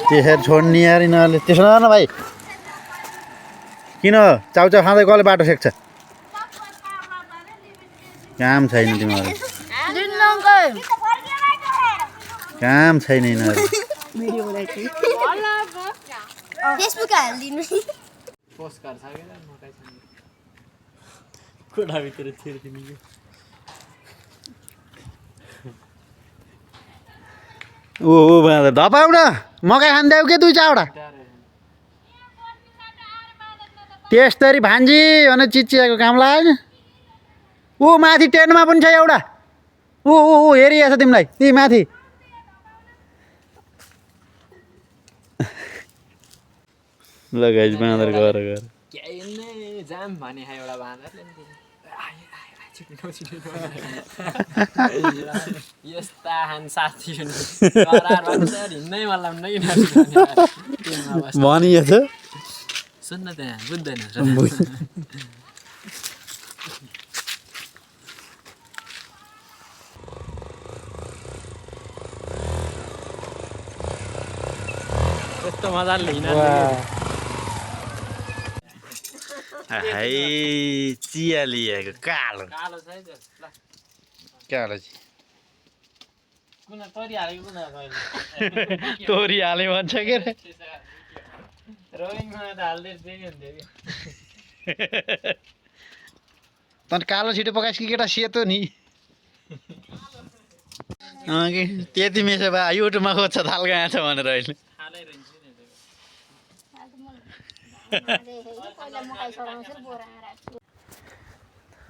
त्यसरी छोड्ने यार यिनीहरूले त्यसो न भाइ किन चाउचाउ खाँदै कसले बाटो सेक्छ काम छैन तिमीहरू काम छैन यिनीहरू फेसबुक हालिदिनु ओ धपाउडा मकै खान्थ्यौ के दुई चारवटा त्यसरी भान्जी भने चिचिएको काम लागेन ऊ माथि टेन्टमा पनि छ एउटा ऊ ऊ ऊ हेरिएछ तिमीलाई ती माथि ल गाइस बाँदर गएर जाम भने एउटा बाँदरले यस्ता हान साथी हिँड्नै मलाई भनिएछ सुन्न त्यहाँ बुझ्दैन कस्तो मजाले हाई चिया लिएको कालो कालो छ है कालो चाहिँ कुन तोरी हालेको कुन तोरी हाले भन्छ के रे रोइङमा त हाल्दै त्यही हुन्थ्यो त कालो छिटो पकाइस् कि केटा सेतो नि कि त्यति मेसो भए युट्युबमा खोज्छ थाल कहाँ छ भनेर अहिले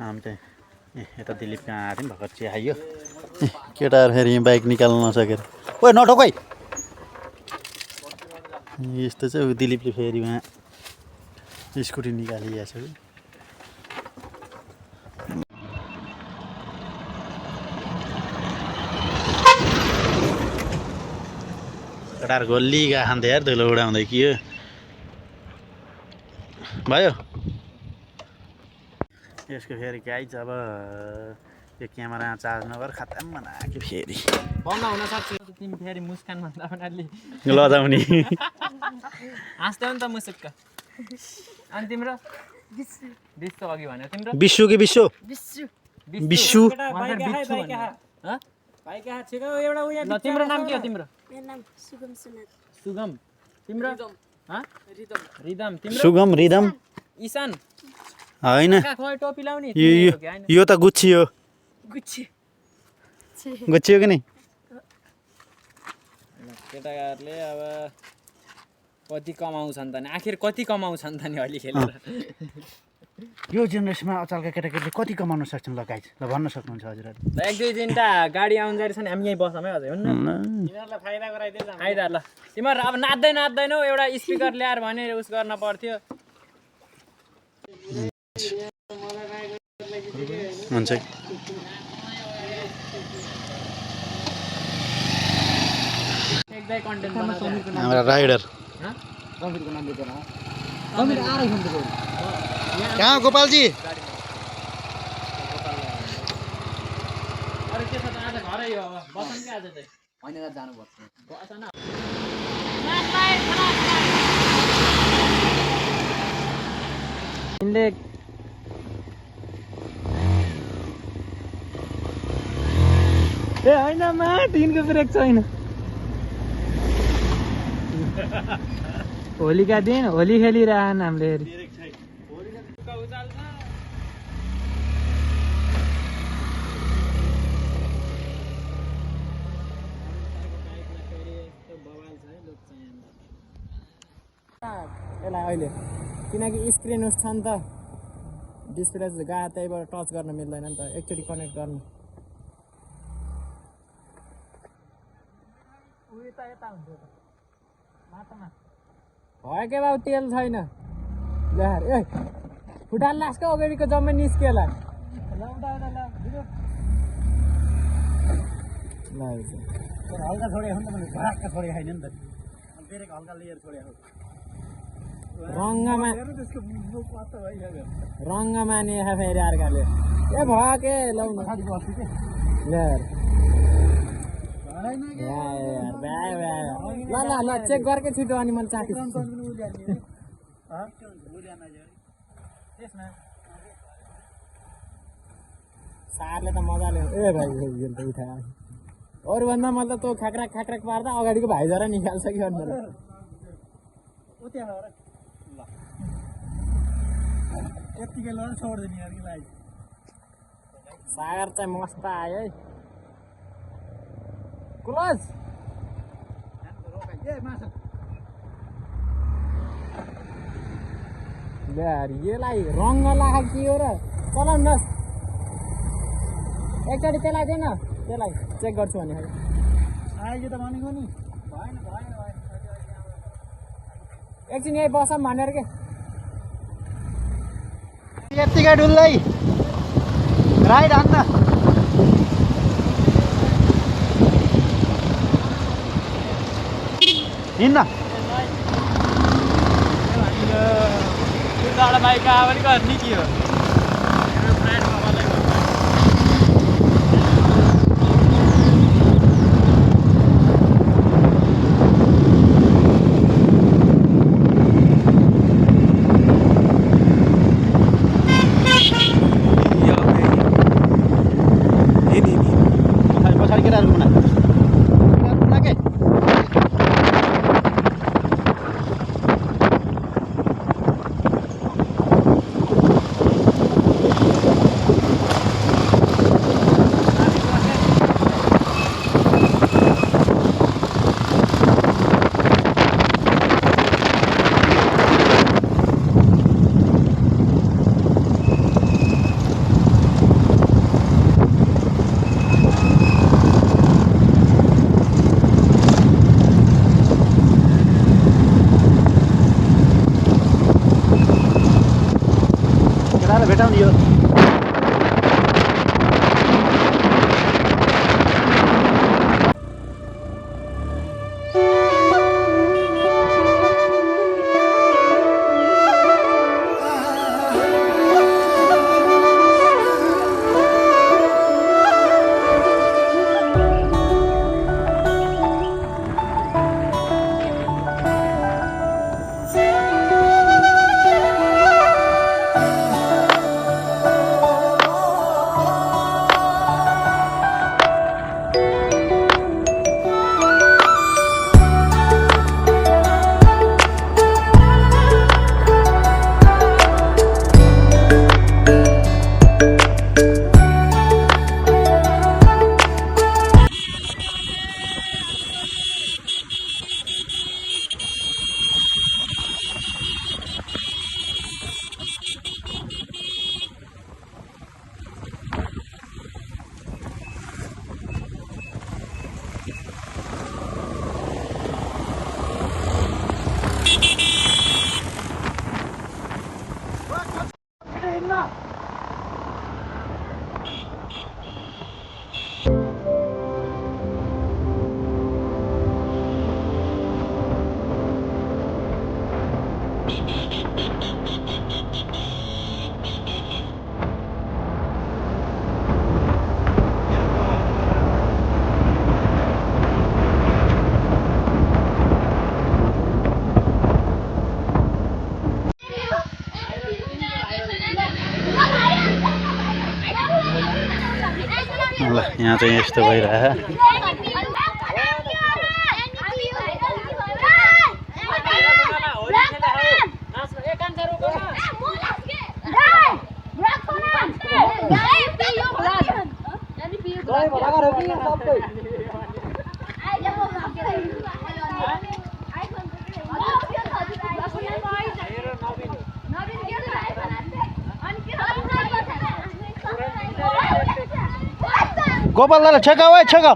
हामी चाहिँ यता दिलीप कहाँ आएको थियौँ भर्खर चिया खाइयो केटाहरू फेरि यहाँ बाइक निकाल्न नसकेर ओ नठोक है यस्तो चाहिँ दिलीपले फेरि उहाँ स्कुटी निकालिएको छ केटाहरू गोली गएको खान्थ्यो यार धुलो उडाउँदै कि यो भयो यसको फेरि गाइज अब यो क्यामेरा चार्ज नगर खत्तम बनायो फेरि बन्द हुन सक्छ तिमी फेरि मुस्कान भन्दा पनि अलि लजाउने हाँस्दै हो नि त मुसुक्क अनि तिम्रो बिस्सु अघि भन्यो तिम्रो विश्व कि विश्व विश्व तिम्रो नाम के हो तिम्रो सुगम तिम्रो रिदम तिम्रो सुगम रिदम ईशान होइन टोपी लाउने यो त गुच्छी हो गुच्छी हो कि नि केटाहरूले अब कति कमाउँछन् त नि आखिर कति कमाउँछन् त नि अलि खेलेर यो जेनेरेसनमा अचालका केटाकेटीले कति कमाउन सक्छन् ल गाइज ल भन्न सक्नुहुन्छ हजुरहरू ल एक दुई तिनवटा गाडी आउनु जारी छ नि हामी यहीँ बसौँ है हजुर हुन्न तिमीहरूलाई फाइदा गराइदिन्छ फाइदा ल तिमीहरू अब नाच्दैनौ एउटा स्पिकर ल्याएर भनेर उस गर्न पर्थ्यो हुन्छ हाम्रो राइडर कहाँ गोपालजी अरे के छ त आज घरै हो अब बसौँ के आज चाहिँ होइन जानुपर्छ बस न यिनले ए होइन मा टिनको ब्रेक छैन होलीका दिन होली खेलिरहन् हामीले यसलाई अहिले किनकि स्क्रिन उस छ नि त डिस्प्ले गा त्यहीबाट टच गर्न मिल्दैन नि त एकचोटि कनेक्ट गर्नु यता हुन्थ्यो त माटोमा भयो के बाबु तेल छैन ल्याएर ए फुटाल लासको अगाडिको जम्मै निस्किएला हल्का छोडे हो नि त मैले भराक्क छोडे खाइन नि त ब्रेक हल्का लेयर छोडे हो रङ्गमा नि फेरि अर्काले ए भयो के लाउनु ल्याएर ल ल चेक गरेकै छिटो अनि मैले चाँटी सारले त मजाले ए भाइ उठायो अरूभन्दा मैले त तँ खाक्राक खाक्राक पार्दा अगाडिको भाइजरा निकाल्छ कि अन्त सागर चाहिँ मस्त आयो है क्लोज यसलाई रङ्ग लाग के हो र चलाउनु न एकचोटि त्यसलाई दिएन त्यसलाई चेक गर्छु भने आयो त भनेको नि एकछिन यही बसौँ भनेर के यत्तिकै डुल्दै राइट हान्न हिँड्न बाइक पनि गर्ने के हो पछाडि केटाहरू घुम्न के भेटाउने यो ल यहाँ चाहिँ यस्तो भइरहेको गोपाल दादा छेकाऊ है छेकाऊ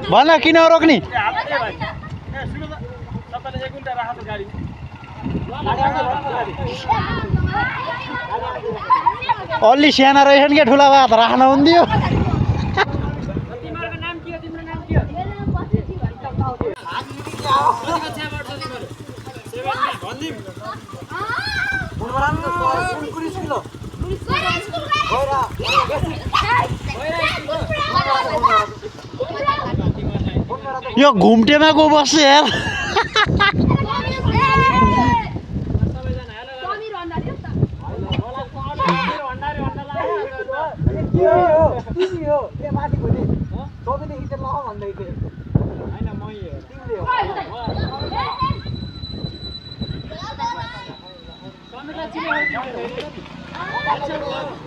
भन किन रोक्ने अलि साना रहेछन् क्या ठुला बात राख्न हुन्थ्यो यो घुम्टेमा गो बस्छ यार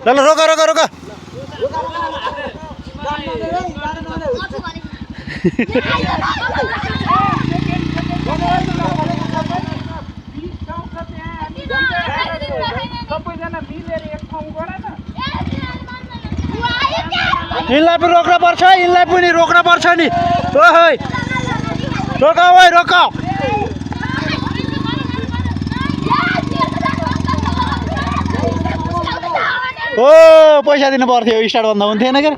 ल ल रोक रोक रोक यिनलाई पनि रोक्न पर्छ यिनलाई पनि रोक्न पर्छ नि ओइ रोक ओइ रोक ओ पैसा दिनु पर्थ्यो स्टार्ट भन्दा हुन्थेन के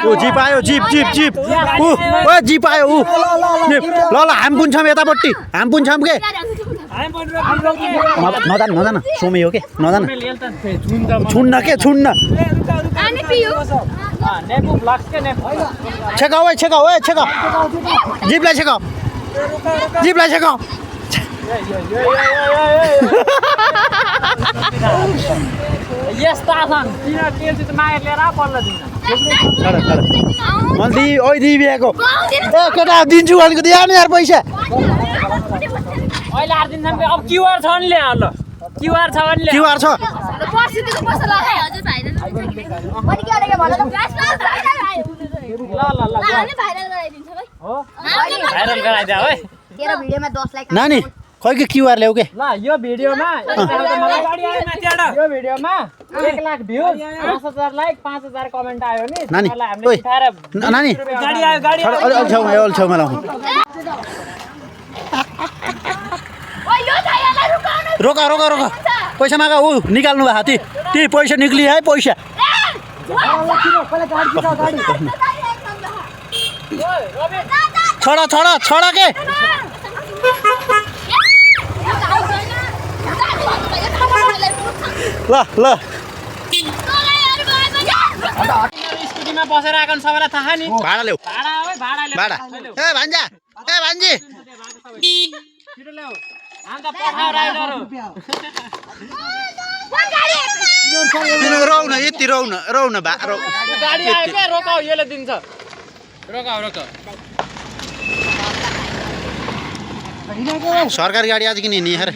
ओ जिप आयो जिप जिप जिप ऊ ओ जिप आयो ऊ जिप ल ल हामी पनि छौँ यतापट्टि हामी पनि छौँ के नजान नजान सोमे हो के नजान छुन्न के छुन्न छेकाऊ है छेकाऊ है छेकाऊ जिपलाई छेकाऊ जिपलाई छेकाऊ यस्ता छन् तिनीहरू तेल चाहिँ मागेर लिएर पल्ल दिन मैले ओइ दिएको ए केटा दिन्छु भनेको दिया नि यार पैसा अहिले आएर दिन्छन् अब क्युआर छ भने ल्याउ ल क्युआर छ भने ल्याउ क्युआर छ भाइरल गराइदियो है तेरो भिडियोमा 10 लाइक नानी खै के क्युआर ल्याऊ के ल यो भिडियोमा यो भिडियोमा 1 लाख भ्यू 5000 लाइक 5000 कमेन्ट आयो नि नानी त्यसलाई हामीले ओइ उठाएर नानी गाडी आयो गाडी अलि छेउमा लाउँ रोका रोका रोका पैसा मागा ऊ निकाल्नु भयो हाती ती पैसा निक्ली है पैसा छोडा छोडा छोडा के ल ल स्कुटीमा बसेर आएको सबैलाई थाहा नि भाडा ल्याऊ भाडा हो भाडा ल्याऊ भाडा ए भान्जा ए भान्जी छिटो ल्याऊ अन्त पठाउ राइडरहरु रौ न यति रौ न गाडी आयो के रोकाउ यसले दिन्छ रोकाउ रोकाउ सरकारी गाडी आज किन नि हेर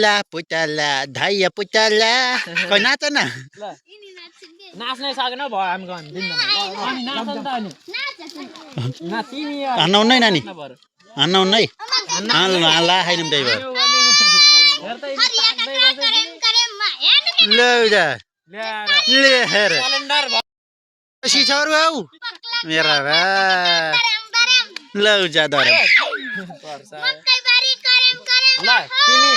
ला पुतला धाइया पुतला खै नाच न नाच्नै सकेन भयो हामी गन दिन्न अनि नाच नि त अनि ना तिमी हान्नुहुन्न है नानी हान्नुहुन्न है ला खाइनौँ त्यही भएर हेर त यिनी ताक्दै बसेछ ल जा ल्याएर ले हेर क्यालेन्डर सिछहरू आऊ मेरा भा ल जा दरे ल तिमी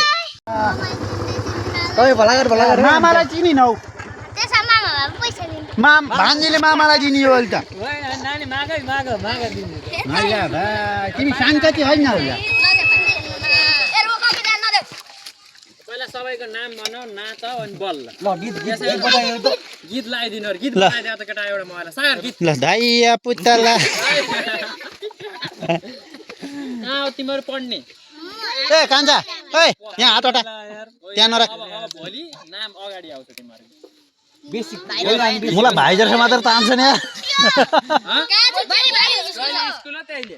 ओइ भला गर मामालाई चिनि नौ त्यसमा मामा पैसा दिनु भान्जीले मामालाई दिनियो अहिले त ओइ नानी माग दिनु नया भा तिमी शान्ति होइन होला पहिला सबैको नाम भनौ नाच अनि बल ल गीत लगाइदिनु गीत लगाइदियो त केटा एउटा मलाई सागर गीत ल धाइया पुतला कहाँ तिमीहरू पढ्ने ए कान्छा ओइ यहाँ हात उठा त्यहाँ नराख अब भोलि नाम अगाडि आउँछ तिमीहरू मलाई भाइ जस्तो मात्र तान्छ नि यार स्कुल त्यहिले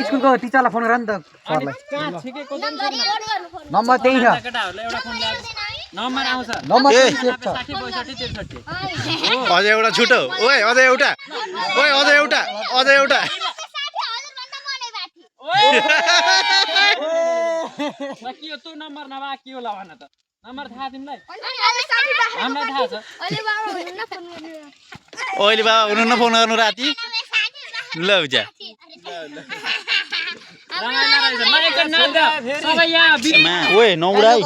स्कुलको टिचरलाई फोन गर नि त सरलाई कहाँ ठिकैको नम्बर त्यही छ केटाहरूलाई एउटा फोन ल्याएर नम्बर आउँछ नम्बर ए। त्यही सेभ छ 60 65 63 अझै एउटा छुटो ओइ अझै एउटा के हो तँ नम्बर नभए के होला भन त नम्बर थाहा तिमीलाई अहिले साथी बाहेक हामीलाई थाहा छ अहिले बाबा हुनुहुन्न फोन गर्नु ओइले बाबा हुनुहुन्न फोन गर्नु राति ल बुझा रमाइलो रहेछ ल एकछिन नन्द सबै यहाँ ओए नौराई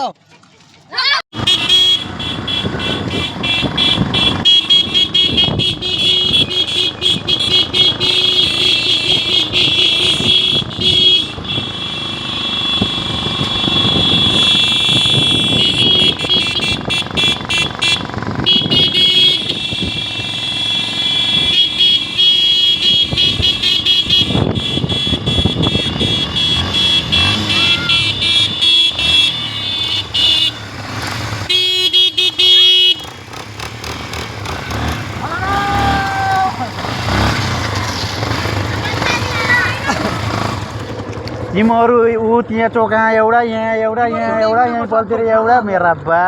तिमीहरू ऊ त्यहाँ चोका एउटा यहाँ एउटा यहाँ एउटा यहीँ पल्तिर एउटा मेरा बा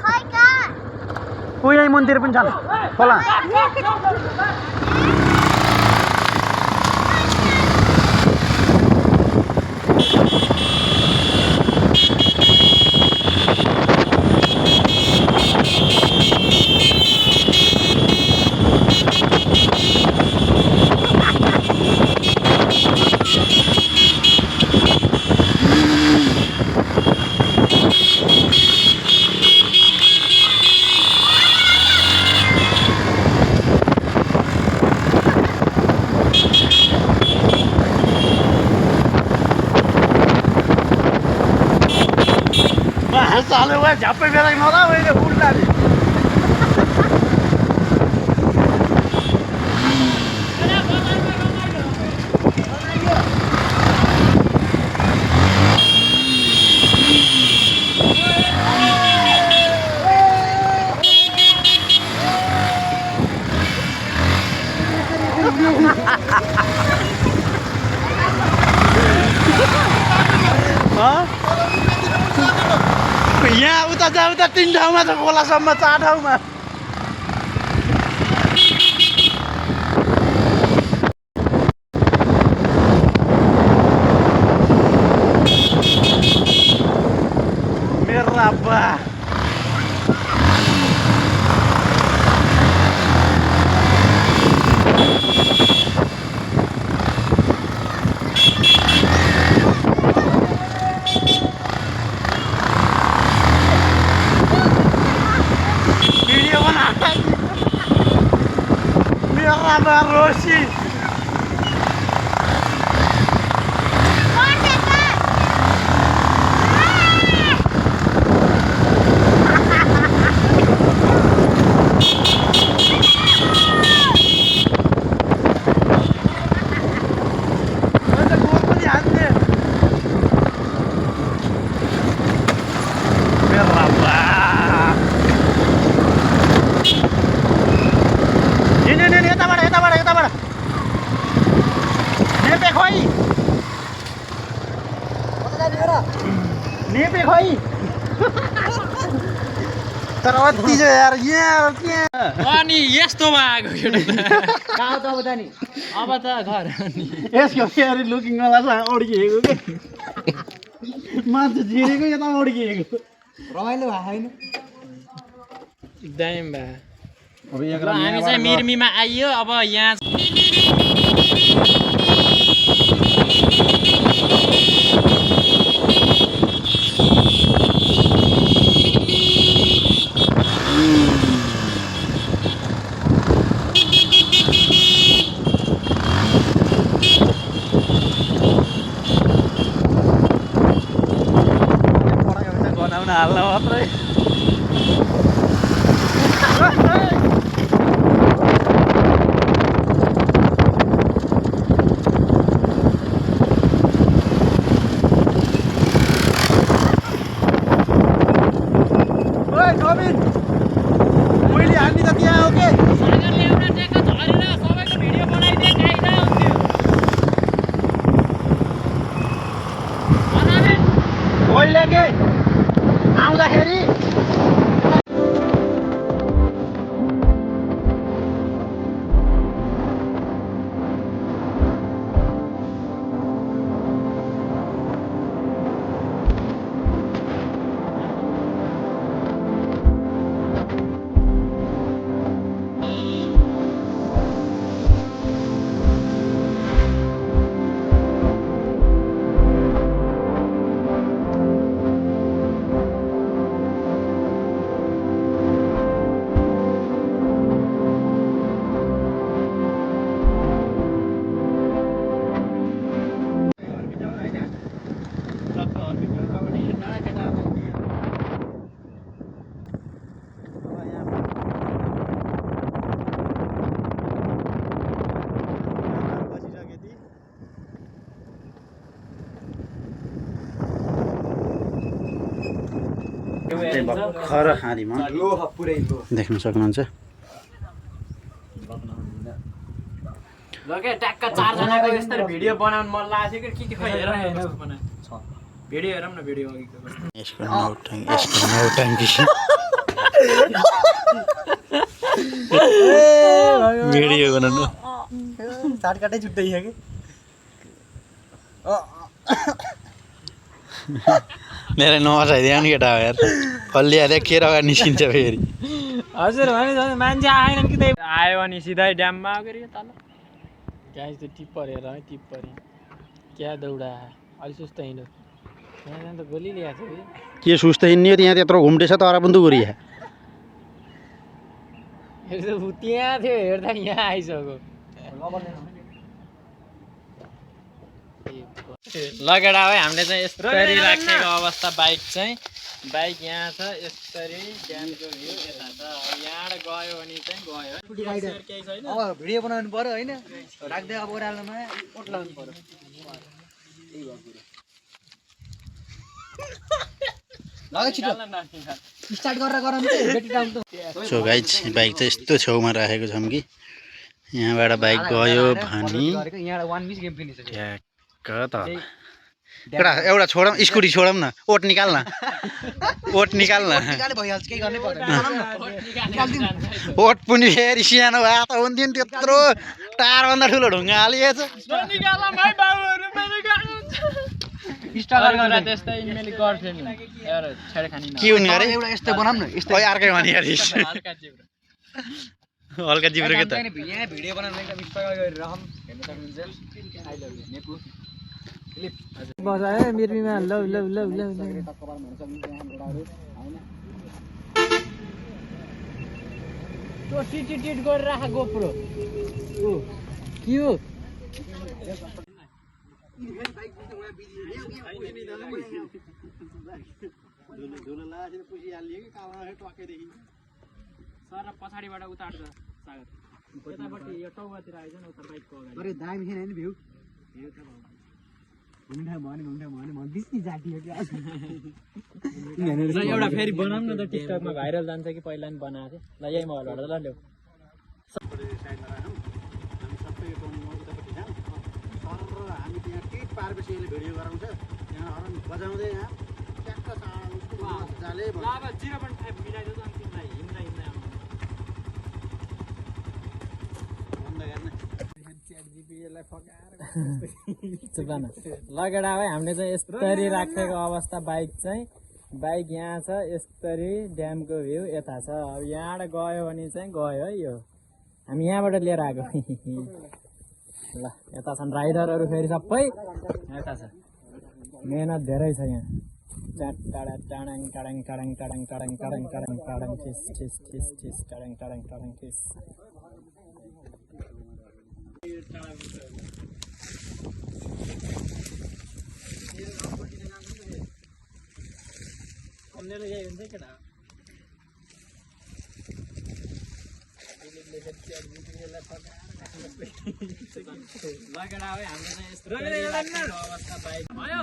खै का ऊ यहीँ मन्दिर पनि छन् खोला चालू भयो झ्याप्पै बेला नला मैले उल्टा यहाँ उता जा उता 3 ठाउँमा छ खोलासम्म 4 ठाउँमा मेरा बा Merhaba Roshi. नेपे खोइ तर अति जो यार यहाँ के अनि यस्तो भएको कहाँ त अब त नि अब त घर अनि यसको फेरि लुकिङ वाला छ अड्किएको के मान्छे झिरेको यता अड्किएको रमाइलो भएको होइन दाम भा अब ल हामी चाहिँ मिर्मीमा आइयो अब यहाँ बनाउन हाल्न मात्रै आउँदाखेरि त्यही भर्खर खाँदीमा लो पुरै लो देख्न सक्नुहुन्छ ल के ट्याक्क 4 जनाको यस्तरी भिडियो बनाउन मन लागेको के खै हेर हेर्न भिडियो हेरौँ न भिडियो अघिको यसको नौटङ्की भिडियो बनाउनु साटकाटै छुट्टै छ कि मेरो नबसाइदियो नि केटा हो यार फल्लिहाल्यो के अगाडि निस्किन्छ फेरि हजुर भने मान्छे आएनन् कि त्यही आयो अनि सिधै ड्याममा गएर तल गाइस त्यो टिप्पर हेर है टिप्पर क्या दौडा अलि सुस्त हिँड्यो यहाँ त गोली ल्याएको छ के सुस्त हिँड्ने त्यहाँ त्यत्रो घुम्टेछ तर पनि दुगुरिया कि त्यहाँ थियो हेर्दा यहाँ आइसक्यो लगेडा है हामीले चाहिँ यस्तरी राखेको अवस्था बाइक चाहिँ बाइक यहाँ छ यस्तरी ड्यामको भ्यू यता छ यहाँबाट गयो भने चाहिँ गयो केही छैन अब भिडियो बनाउनु पर्यो होइन राख्दै अब ओह्रालोमा ओट लाउनु पर्यो लगे छिटो स्टार्ट गरेर गरौँ त बेटी टाउन त सो गाइज बाइक चाहिँ यस्तो छेउमा राखेको छौँ कि यहाँबाट बाइक गयो भने यहाँ 1 मिस गेम फिनिस ठ्याक्क त एउटा छोडौँ स्कुटी छोडौँ न ओट निकाल न ओट निकाल न निकाले भइहाल्छ केही गर्नै पर्दैन ओट पनि फेरि सानो भए त हुन्थ्यो नि त्यत्रो टारभन्दा ठुलो ढुङ्गा हालिएछ के हुने अरे एउटा यस्तो बनाऊँ न यस्तो खै अर्कै भने हल्का जिब्रो के त यहाँ भिडियो बनाउनु एकदम स्ट्रगल गरिरहम हेर्न सक्नुहुन्छ आई लभ यु नेपु मजा है मिर्मीमा लौ लौ लौ लौ टिट गरेर राख गोप्रो के हो सर पछाडिबाट उतार्छ सागर यतापट्टि यो टाउतिर आइज न उता बाइकको अगाडि अरे दामी छैन नि भ्यू घुम्दा भने बिस्नी जाति हो ल एउटा फेरि बनाऊँ न त टिकटकमा भाइरल जान्छ कि पहिला नि बनाएको थिएँ ल यही मोबाइलबाट ल ल्याऊ हामी त्यहाँ टिट पारेपछि यसले भिडियो गराउँछ यहाँ हरन बजाउँदै यहाँ ट्याक्क मजाले ल अब 0.5 मिलाइदियो त अनि तिमीलाई हिँड्दा लगेडा है हामीले चाहिँ यस्तरी राखेको अवस्था बाइक चाहिँ बाइक यहाँ छ यस्तरी ड्यामको भ्यू यता छ अब यहाँबाट गयो भने चाहिँ गयो है यो हामी यहाँबाट लिएर आएको ल यता छन् राइडरहरू फेरि सबै यता छ मेहनत धेरै छ यहाँ टाढा टाडाङ टाडाङ टाडाङ टाडाङ टाडाङ टाडाङ टाडाङ टाडाङ ठिस ठिस ठिस ठिस टाडाङ टाडाङ टाडाङ ठिस यही हुन्छ केटा लगेडा है हामीले चाहिँ यस्तो अवस्था बाइक भयो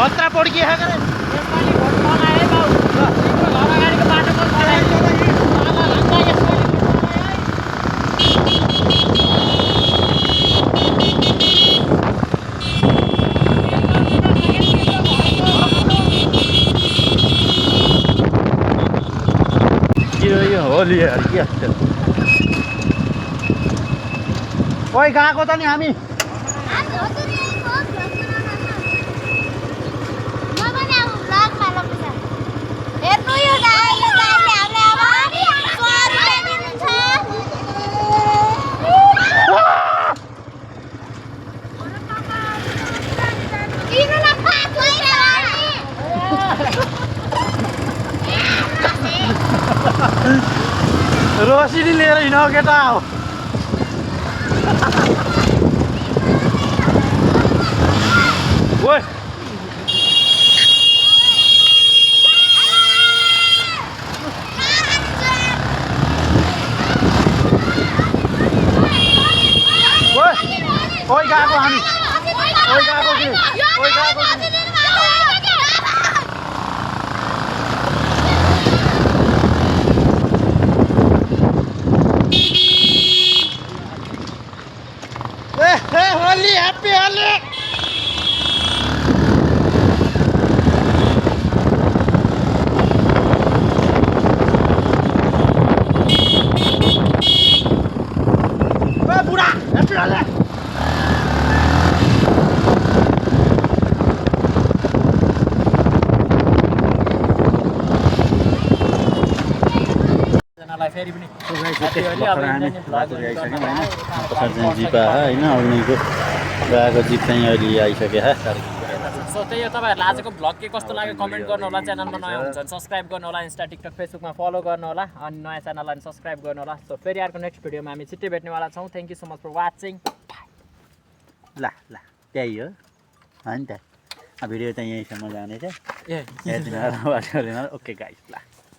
खतरा पड्की है करे होली यार के ओइ गएको त नि हामी आज हजुर यही हो म पनि अब ब्लगमा लग्छ हेर्नु यो गाईले हामीलाई अब 100 रुपैयाँ दिनुहुन्छ किनला 5 पैसा रोसिनी लिएर हिँड केटा हो ओइ ओइ गएको हामी ओइ गएको कि ओइ गएको कि ए होली ह्याप्पी होली बुढा ह्याप्पी होली फेरि पनि जिपा होइन अग्निको गएको जिप चाहिँ अहिले आइसक्यो सो त्यही हो तपाईँहरूलाई आजको भ्लग के कस्तो लाग्यो कमेन्ट गर्नु होला च्यानलमा नयाँ हुन्छ भने सब्सक्राइब गर्नु होला इन्स्टा टिकटक फेसबुकमा फलो गर्नु होला अनि नयाँ च्यानललाई सब्सक्राइब गर्नु होला सो फेरि अर्को नेक्स्ट भिडियोमा हामी छिट्टै भेट्नेवाला छौँ thank you so much for watching ल ल त्यही हो नि त भिडियो चाहिँ यहीँसम्म जानेछ ए हेरिदिनु होला ओके गाइस ल